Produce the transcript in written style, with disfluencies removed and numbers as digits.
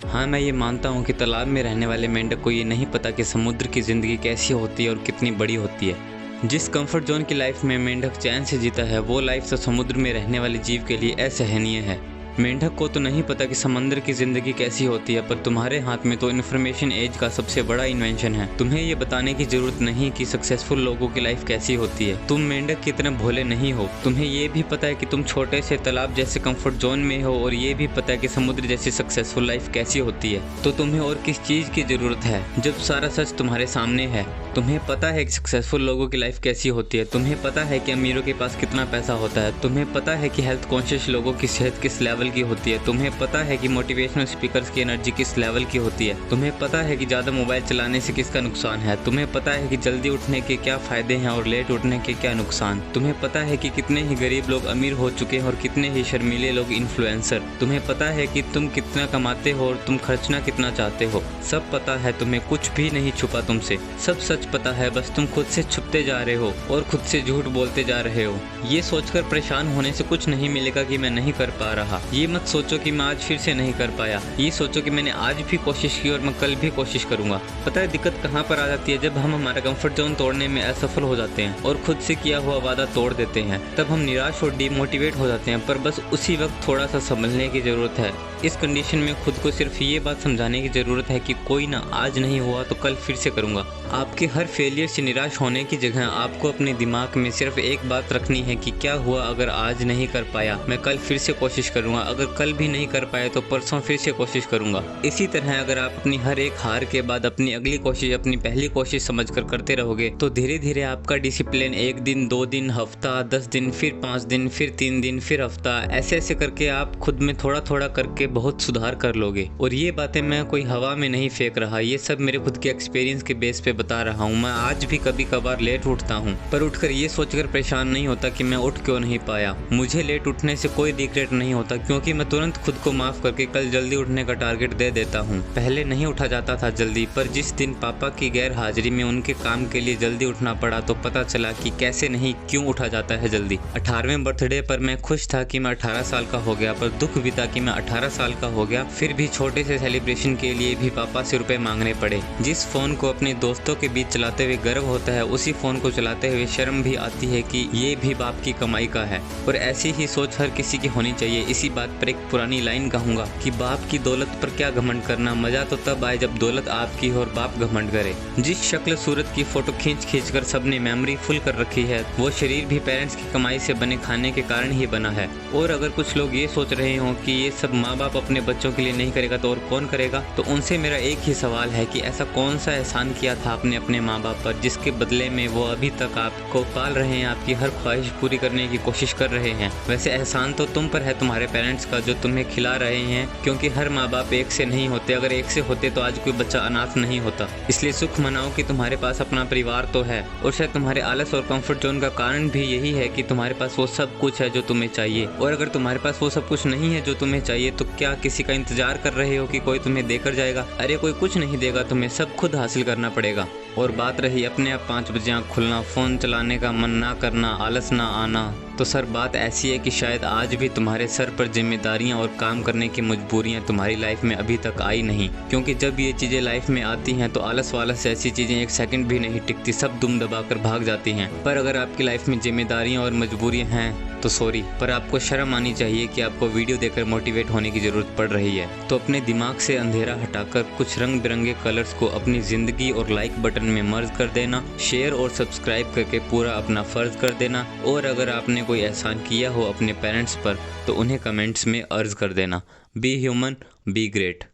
हाँ, मैं ये मानता हूँ कि तालाब में रहने वाले मेंढक को ये नहीं पता कि समुद्र की ज़िंदगी कैसी होती है और कितनी बड़ी होती है। जिस कंफर्ट जोन की लाइफ में मेंढक चैन से जीता है, वो लाइफ तो समुद्र में रहने वाले जीव के लिए असहनीय है। मेंढक को तो नहीं पता कि समंदर की ज़िंदगी कैसी होती है, पर तुम्हारे हाथ में तो इन्फॉर्मेशन एज का सबसे बड़ा इन्वेंशन है। तुम्हें ये बताने की ज़रूरत नहीं कि सक्सेसफुल लोगों की लाइफ कैसी होती है। तुम मेंढक की तरह भोले नहीं हो। तुम्हें ये भी पता है कि तुम छोटे से तालाब जैसे कंफर्ट जोन में हो, और ये भी पता है कि समुद्र जैसी सक्सेसफुल लाइफ कैसी होती है। तो तुम्हें और किस चीज़ की ज़रूरत है जब सारा सच तुम्हारे सामने है। तुम्हें पता है कि सक्सेसफुल लोगों की लाइफ कैसी होती है। तुम्हें पता है कि अमीरों के पास कितना पैसा होता है। तुम्हें पता है कि हेल्थ कॉन्शियस लोगों की सेहत किस लेवल की होती है। तुम्हें पता है कि मोटिवेशनल स्पीकर्स की एनर्जी किस लेवल की होती है। तुम्हें पता है कि ज़्यादा मोबाइल चलाने से किसका नुकसान है। तुम्हें पता है कि जल्दी उठने के क्या फ़ायदे हैं और लेट उठने के क्या नुकसान। तुम्हें पता है कि कितने ही गरीब लोग अमीर हो चुके हैं और कितने ही शर्मीले लोग इन्फ्लुएंसर। तुम्हें पता है कि तुम कितना कमाते हो और तुम खर्चना कितना चाहते हो। सब पता है, तुम्हें कुछ भी नहीं छुपा तुमसे। सब सच पता है, बस तुम खुद से छुपते जा रहे हो और खुद से झूठ बोलते जा रहे हो। ये सोचकर परेशान होने से कुछ नहीं मिलेगा कि मैं नहीं कर पा रहा। ये मत सोचो कि मैं आज फिर से नहीं कर पाया। ये सोचो कि मैंने आज भी कोशिश की और मैं कल भी कोशिश करूंगा। पता है दिक्कत कहाँ पर आ जाती है? जब हम हमारा कंफर्ट जोन तोड़ने में असफल हो जाते हैं और खुद से किया हुआ वादा तोड़ देते हैं, तब हम निराश और डिमोटिवेट हो जाते हैं। पर बस उसी वक्त थोड़ा सा संभलने की ज़रूरत है। इस कंडीशन में खुद को सिर्फ ये बात समझाने की ज़रूरत है कि कोई ना, आज नहीं हुआ तो कल फिर से करूँगा। आपके हर फेलियर से निराश होने की जगह आपको अपने दिमाग में सिर्फ एक बात रखनी है कि क्या हुआ अगर आज नहीं कर पाया, मैं कल फिर से कोशिश करूँगा। अगर कल भी नहीं कर पाया तो परसों फिर से कोशिश करूँगा। इसी तरह अगर आप अपनी हर एक हार के बाद अपनी अगली कोशिश अपनी पहली कोशिश समझकर करते रहोगे, तो धीरे धीरे आपका डिसिप्लिन 1 दिन, 2 दिन, हफ्ता, 10 दिन, फिर 5 दिन, फिर 3 दिन, फिर हफ्ता, ऐसे ऐसे करके आप खुद में थोड़ा थोड़ा करके बहुत सुधार कर लोगे। और ये बातें मैं कोई हवा में नहीं फेंक रहा, ये सब मेरे खुद के एक्सपीरियंस के बेस पे बता रहा हूँ। मैं आज भी कभी कभार लेट उठता हूँ, पर उठकर ये सोचकर परेशान नहीं होता कि मैं उठ क्यों नहीं पाया। मुझे लेट उठने से कोई रिग्रेट नहीं होता, क्योंकि मैं तुरंत खुद को माफ करके कल जल्दी उठने का टारगेट दे देता हूँ। पहले नहीं उठा जाता था जल्दी, पर जिस दिन पापा की गैर हाजिरी में उनके काम के लिए जल्दी उठना पड़ा तो पता चला कि कैसे नहीं, क्यों उठा जाता है जल्दी। 18वें बर्थडे पर मैं खुश था कि मैं 18 साल का हो गया, पर दुख भी था कि मैं 18 साल का हो गया। फिर भी छोटे से सेलिब्रेशन के लिए भी पापा से रुपए मांगने पड़े। जिस फोन को अपने दोस्तों के बीच चलाते हुए गर्व होता है, उसी फोन को चलाते हुए शर्म भी आती है कि ये भी बाप की कमाई का है। और ऐसी ही सोच हर किसी की होनी चाहिए। इसी बात पर एक पुरानी लाइन कहूँगा कि बाप की दौलत पर क्या घमंड करना, मजा तो तब आए जब दौलत आपकी हो और बाप घमंड करे। जिस शक्ल सूरत की फोटो खींच खींच कर सबने मेमोरी फुल कर रखी है, वो शरीर भी पेरेंट्स की कमाई से बने खाने के कारण ही बना है। और अगर कुछ लोग ये सोच रहे हो कि ये सब माँ बाप अपने बच्चों के लिए नहीं करेगा तो और कौन करेगा, तो उनसे मेरा एक ही सवाल है कि ऐसा कौन सा एहसान किया था आपने अपने माँ बाप पर, जिसके बदले में वो अभी तक आपको पाल रहे हैं, आपकी हर ख्वाहिश पूरी करने की कोशिश कर रहे हैं। वैसे एहसान तो तुम पर है, तुम्हारे पेरेंट्स का, जो तुम्हें खिला रहे हैं, क्योंकि हर माँ बाप एक से नहीं होते। अगर एक से होते तो आज कोई बच्चा अनाथ नहीं होता। इसलिए सुख मनाओ कि तुम्हारे पास अपना परिवार तो है। और शायद तुम्हारे आलस और कंफर्ट जोन का कारण भी यही है कि तुम्हारे पास वो सब कुछ है जो तुम्हें चाहिए। और अगर तुम्हारे पास वो सब कुछ नहीं है जो तुम्हें चाहिए, तो क्या किसी का इंतजार कर रहे हो कि कोई तुम्हें देकर जाएगा? अरे कोई कुछ नहीं देगा, तुम्हें सब खुद हासिल करना पड़ेगा। और बात रही अपने आप 5 बजे आँख खुलना, फ़ोन चलाने का मन ना करना, आलस ना आना, तो सर बात ऐसी है कि शायद आज भी तुम्हारे सर पर जिम्मेदारियां और काम करने की मजबूरियां तुम्हारी लाइफ में अभी तक आई नहीं। क्योंकि जब ये चीज़ें लाइफ में आती हैं तो आलस वालस ऐसी चीज़ें 1 सेकंड भी नहीं टिकती, सब दुम दबाकर भाग जाती हैं। पर अगर आपकी लाइफ में जिम्मेदारियां और मजबूरियां हैं तो सॉरी, पर आपको शर्म आनी चाहिए कि आपको वीडियो देखकर मोटिवेट होने की ज़रूरत पड़ रही है। तो अपने दिमाग से अंधेरा हटाकर कुछ रंग बिरंगे कलर्स को अपनी ज़िंदगी और लाइक बटन में मर्ज कर देना, शेयर और सब्सक्राइब करके पूरा अपना फ़र्ज़ कर देना। और अगर आपने कोई एहसान किया हो अपने पेरेंट्स पर, तो उन्हें कमेंट्स में अर्ज़ कर देना। Be human, be great.